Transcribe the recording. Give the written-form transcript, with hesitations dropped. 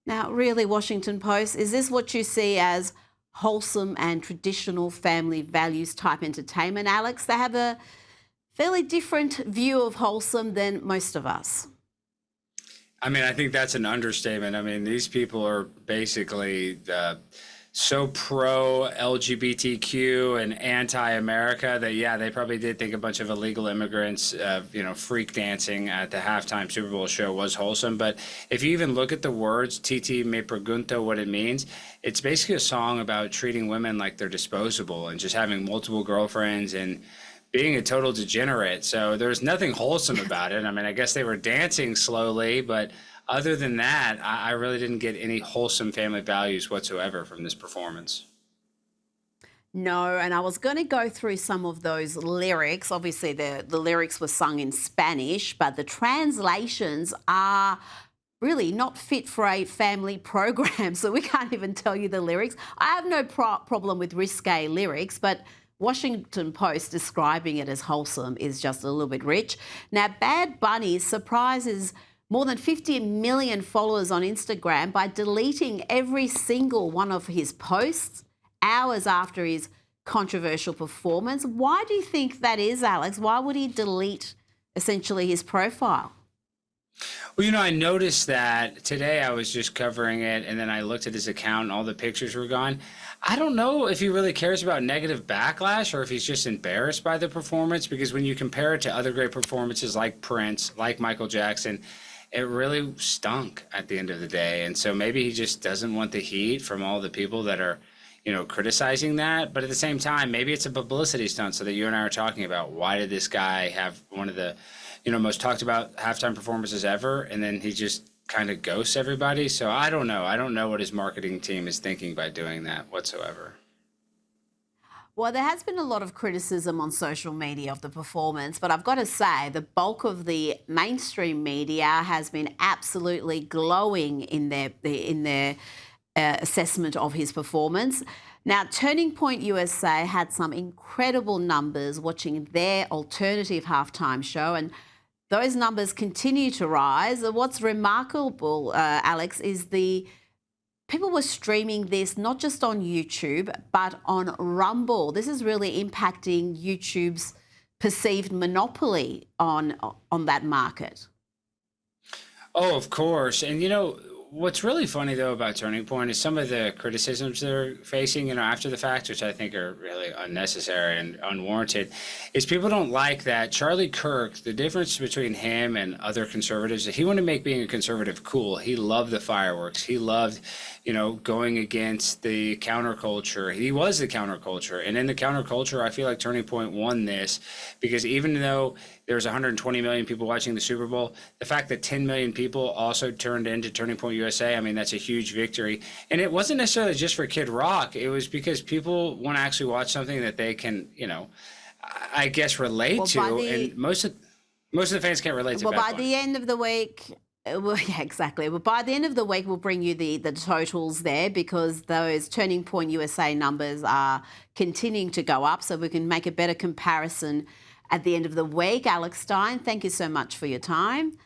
Now, really, Washington Post, is this what you see as wholesome and traditional family values type entertainment, Alex? They have a fairly different view of wholesome than most of us. I mean, I think that's an understatement. I mean, these people are basically so pro LGBTQ and anti-America that, yeah, they probably did think a bunch of illegal immigrants, freak dancing at the halftime Super Bowl show was wholesome. But if you even look at the words, Tití Me Preguntó, what it means, it's basically a song about treating women like they're disposable and just having multiple girlfriends and being a total degenerate. So there's nothing wholesome about it. I mean, I guess they were dancing slowly, but other than that, I really didn't get any wholesome family values whatsoever from this performance. No, and I was going to go through some of those lyrics. Obviously, the lyrics were sung in Spanish, but the translations are really not fit for a family program, so we can't even tell you the lyrics. I have no problem with risque lyrics, but Washington Post describing it as wholesome is just a little bit rich. Now, Bad Bunny surprises more than 50 million followers on Instagram by deleting every single one of his posts hours after his controversial performance. Why do you think that is, Alex? Why would he delete essentially his profile? Well, I noticed that today. I was just covering it, and then I looked at his account and all the pictures were gone. I don't know if he really cares about negative backlash or if he's just embarrassed by the performance, because when you compare it to other great performances like Prince, like Michael Jackson, it really stunk at the end of the day. And so maybe he just doesn't want the heat from all the people that are, criticizing that. But at the same time, maybe it's a publicity stunt so that you and I are talking about, why did this guy have one of the, most talked about halftime performances ever, and then he just kind of ghosts everybody. So I don't know. I don't know what his marketing team is thinking by doing that whatsoever. Well, there has been a lot of criticism on social media of the performance, but I've got to say the bulk of the mainstream media has been absolutely glowing in their assessment of his performance. Now, Turning Point USA had some incredible numbers watching their alternative halftime show, and those numbers continue to rise. What's remarkable, Alex, is people were streaming this not just on YouTube, but on Rumble. This is really impacting YouTube's perceived monopoly on that market. Oh, of course. And what's really funny though about Turning Point is some of the criticisms they're facing, after the fact, which I think are really unnecessary and unwarranted, is people don't like that Charlie Kirk, the difference between him and other conservatives, he wanted to make being a conservative cool. He loved the fireworks. He loved, going against the counterculture. He was the counterculture. And in the counterculture, I feel like Turning Point won this, because even though there's 120 million people watching the Super Bowl, the fact that 10 million people also turned into Turning Point USA, I mean, that's a huge victory. And it wasn't necessarily just for Kid Rock. It was because people want to actually watch something that they can, I guess, relate to. And most of the fans can't relate to. Well, by the end of the week, well, yeah, exactly. Well, by the end of the week, we'll bring you the totals there, because those Turning Point USA numbers are continuing to go up, so we can make a better comparison at the end of the week. Alex Stein, thank you so much for your time.